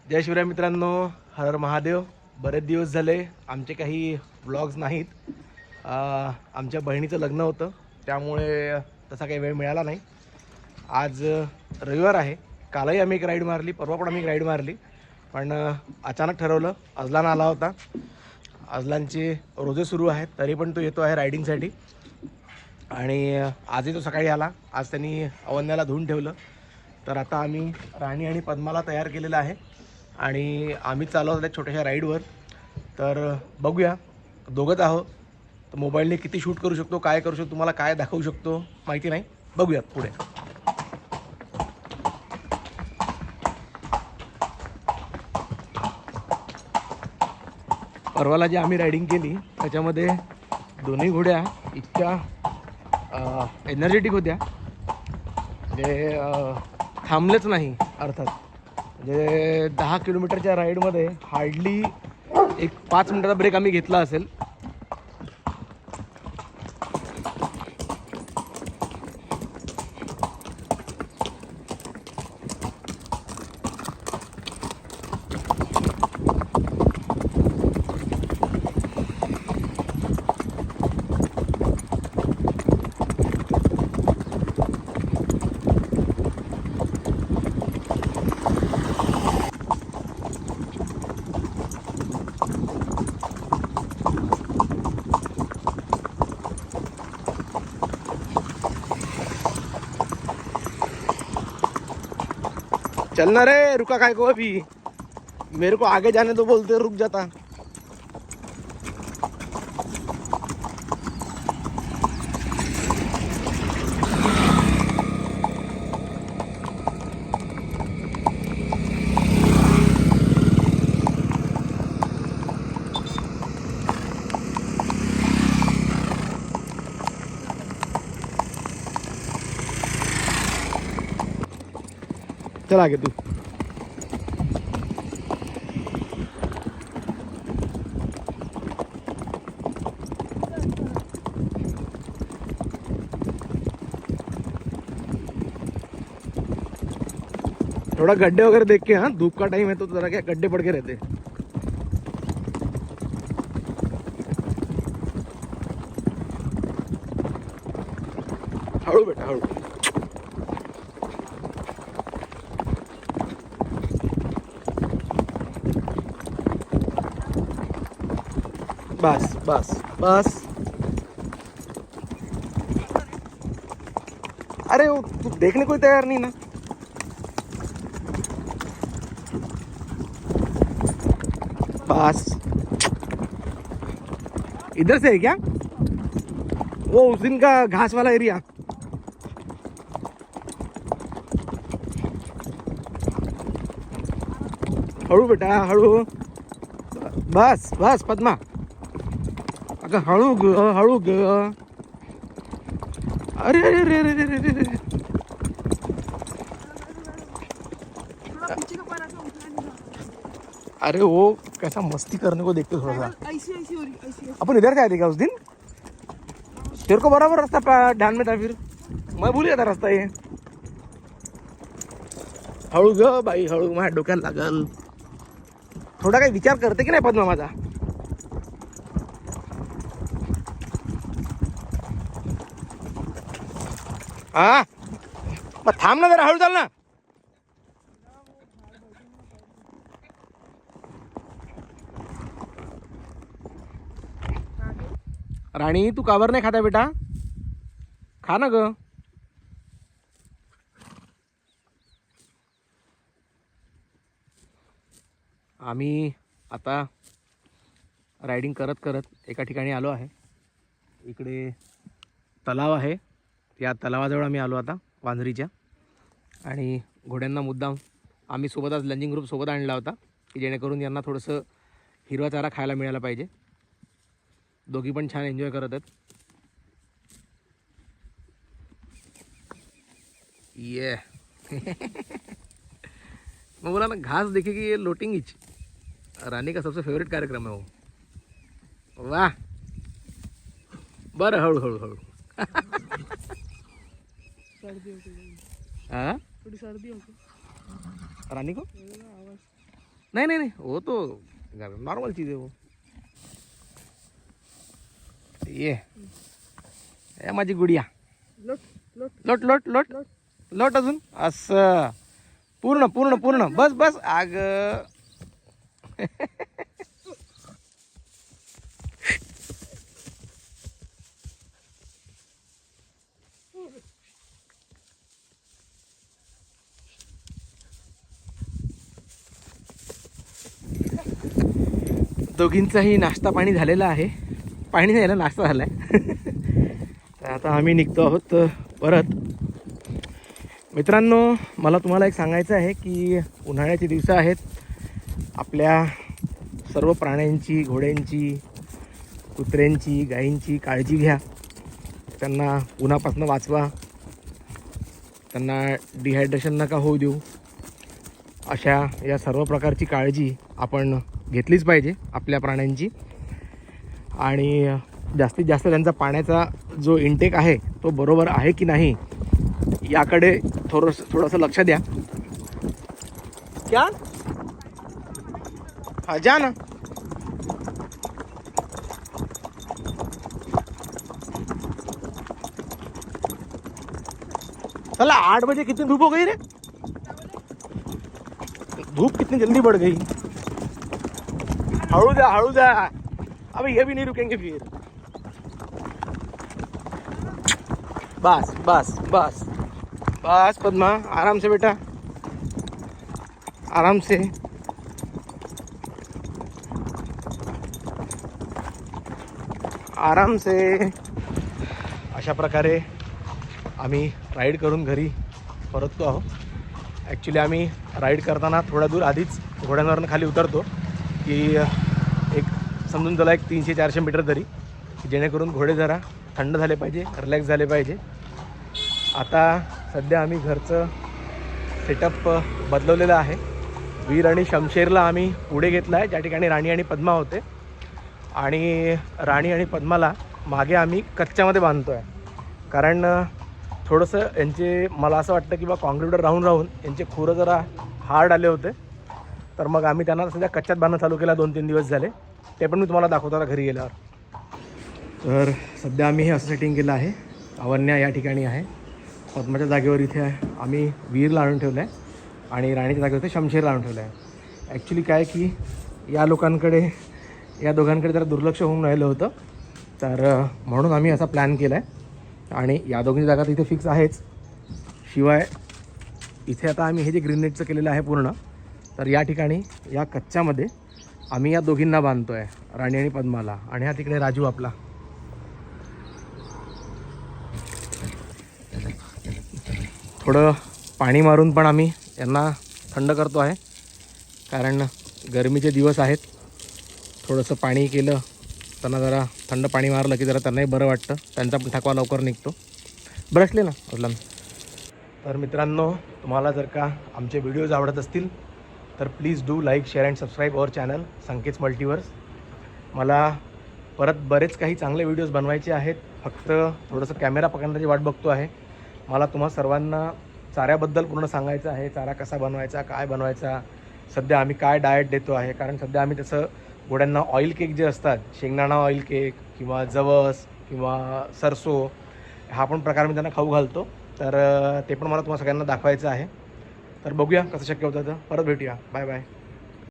जय शिवराय मित्रांनो, हर हर महादेव. बरेच दिवस झाले आमचे काही व्लॉग्स नाहीत. आमच्या बहिणीचं लग्न होतं त्यामुळे तसा काही वेळ मिळाला नाही. आज रविवार आहे. कालही आम्ही एक राईड मारली, परवा पण आम्ही एक राईड मारली, पण अचानक ठरवलं. अजलान आला होता. अजलानचे रोजे सुरू आहेत तरी पण तो येतो आहे रायडिंगसाठी. आणि आजही तो सकाळी आला. आज त्यांनी अवन्याला धुवून ठेवलं. तर आता आम्ही राणी आणि पद्माला तयार केलेलं आहे आणि आम्ही चाललो आहोत छोट्याशा राईडवर. तर बघूया, दोघंच आहोत तर मोबाईलने किती शूट करू शकतो, काय करू शकतो, तुम्हाला काय दाखवू शकतो माहिती नाही. बघूयात पुढे. परवाला जी आम्ही रायडिंग केली त्याच्यामध्ये दोन्ही घोड्या इतक्या एनर्जेटिक होत्या, म्हणजे थांबलेच नाही. अर्थात म्हणजे 10 किलोमीटरच्या राईडमध्ये हार्डली एक 5 मिनिटाचा ब्रेक आम्ही घेतला असेल. चलना रे, रुका काय को अभी, मेरे को आगे जाने तो बोलते रुक जाता. चल आगे तू. थोड़ा गड्ढे वगैरह देख के. हाँ, धूप का टाइम है तो जरा क्या गड्ढे पड़ के रहते. हळू बेटा हळू. बस बस बस. अरे वो तू देखने कोई तैयार नहीं ना. बस. इधर से है क्या वो उस दिन का घास वाला एरिया. हळू बेटा हळू. बस बस पद्मा. अगं हळू ग हळू ग. अरे अरे अरे अरे अरे अरे अरे. अरे वो कैसा मस्ती करने को देखते थोड़ा सा. अपन इधर से आए थे क्या उस दिन. तेरे को बराबर रास्ता ध्यान में था, फिर मैं भूल गया था रास्ता ये. हळू ग बाई हळू, माझ्या डोक्याला लागल. थोडा काही विचार करते की नाही पद्मा माझा. हा मग थांब ना जरा, हळू चाल ना. राणी तू काबर नाही खाता बेटा, खा ना ग. आम्ही आता रायडिंग करत करत एका ठिकाणी आलो आहे. इकडे तलाव आहे. या तलावाजवळ आम्ही आलो आता वांझरीच्या. आणि घोड्यांना मुद्दाम आम्ही सोबतच लंजिंग ग्रुप सोबत आणला होता की जेणेकरून यांना थोडंसं हिरवा चारा खायला मिळायला पाहिजे. दोघी पण छान एन्जॉय करत आहेत. ये मैं बोला ना, घास देखेगी ये लोटेंगी. रानी का सबसे फेवरेट कार्यक्रम है वो. वाह. बरं हळू हळू हळू. सर्दी होती. हाँ थोड़ी सर्दी होती. रानी को नहीं नहीं नहीं, वो तो नॉर्मल चीज़ है वो. ये माझी गुडिया. लोट लोट लोट लोट अजून असं पूर्ण पूर्ण पूर्ण बस बस आग. दोघींचाही नाश्ता पाणी झालेला आहे. पाणी नाही ना, नाश्ता झाला आहे. तर आता आम्ही निघतो आहोत परत. मित्रांनो, मला तुम्हाला एक सांगायचं आहे की उन्हाळ्याचे दिवस आहेत. आपल्या सर्व प्राण्यांची, घोड्यांची, कुत्र्यांची, गायींची काळजी घ्या. त्यांना उन्हापासून वाचवा. त्यांना डिहायड्रेशन नका होऊ देऊ. अशा या सर्व प्रकारची काळजी आपण घेतलीच पाहिजे आपल्या प्राण्यांची. आणि जास्तीत जास्त त्यांचा पाण्याचा जो इंटेक आहे तो बरोबर आहे की नाही याकडे थोडंसं लक्ष द्या. क्या हा जा ना. चला 8 बजे कितनी धूप हो गई रे. धूप कितनी जल्दी बढ़ गई. हळू जा. अबे ये भी नहीं रुकेंगे फिर. बस बस बस बस पद्मा, आराम से बेटा, आराम से. आराम से. अशा प्रकारे आम्ही राईड करून घरी परततो आहोत. ॲक्च्युली आम्ही राईड करताना थोडा दूर आधीच घोड्यांवरनं खाली उतरतो की एक समजून चला एक 300-400 मीटर तरी, जेणेकरून घोडे जरा थंड झाले पाहिजे, रिलॅक्स झाले पाहिजे. आता सध्या आम्ही घरचं सेटअप बदलवलेलं आहे. वीर आणि शमशेरला आम्ही पुढे घेतला आहे, ज्या ठिकाणी राणी आणि पद्मा होते. आणि राणी आणि पद्माला मागे आम्ही कच्च्यामध्ये बांधतो आहे. कारण थोडंसं यांचे, मला असं वाटतं की बा कॉन्क्रीटवर राहून राहून यांचे खुरं जरा हार्ड आले होते. तर मग आम्ही त्यांना सध्या कच्च्यात बांधणं चालू केला. 2-3 दिवस झाले. ते पण मी तुम्हाला दाखवतो आता घरी गेल्यावर. तर सध्या आम्ही हे असं सेटिंग केलं आहे. अवन्या या ठिकाणी आहे. पद्माच्या जागेवर इथे आम्ही वीरला आणून ठेवलं आहे आणि राणीच्या जागेवर इथे शमशेरला आणून ठेवलं आहे. ॲक्च्युली काय की या दोघांकडे जरा दुर्लक्ष होऊन राहिलं होतं. तर म्हणून आम्ही असा प्लॅन केला आहे. आणि या दोघींची जागा तर इथे फिक्स आहेच. शिवाय इथे आता आम्ही हे जे ग्रीन नेटचं केलेलं आहे पूर्ण, तर या ठिकाणी या कच्च्यामध्ये आम्ही या दोघींना बांधतो आहे, राणी आणि पद्माला. आणि हा तिकडे राजू आपला. थोडं पाणी मारून पण आम्ही यांना थंड करतो आहे. कारण गरमीचे दिवस आहेत. थोडंसं पाणी केलं, त्यांना जरा थंड पाणी मारलं की जरा त्यांनाही बरं वाटतं. त्यांचा पण थकवा लवकर निघतो. ब्रशले ना असला. तर मित्रांनो, तुम्हाला जर का आमचे व्हिडिओज आवडत असतील तर please do like, share and subscribe our channel Sanket multiverse. मला परत बरेच काही चांगले व्हिडिओज बनवायचे आहेत. फक्त थोडंसं कॅमेरा पकडण्याची वाट बघतो आहे. मला तुम्हा सर्वांना चाऱ्याबद्दल पूर्ण सांगायचं आहे. चारा कसा बनवायचा, काय बनवायचा, सध्या आम्ही काय डाएट देतो आहे. कारण सध्या आम्ही तसं घोड्यांना ऑइल केक जे असतात, शेंगदाणा ऑइल केक किंवा जवस किंवा सरसो, हा पण प्रकार मी त्यांना खाऊ घालतो. तर ते पण मला तुम्हाला सगळ्यांना दाखवायचं आहे. तर बघूया कसं शक्य होतं. तर परत भेटूया. Bye bye.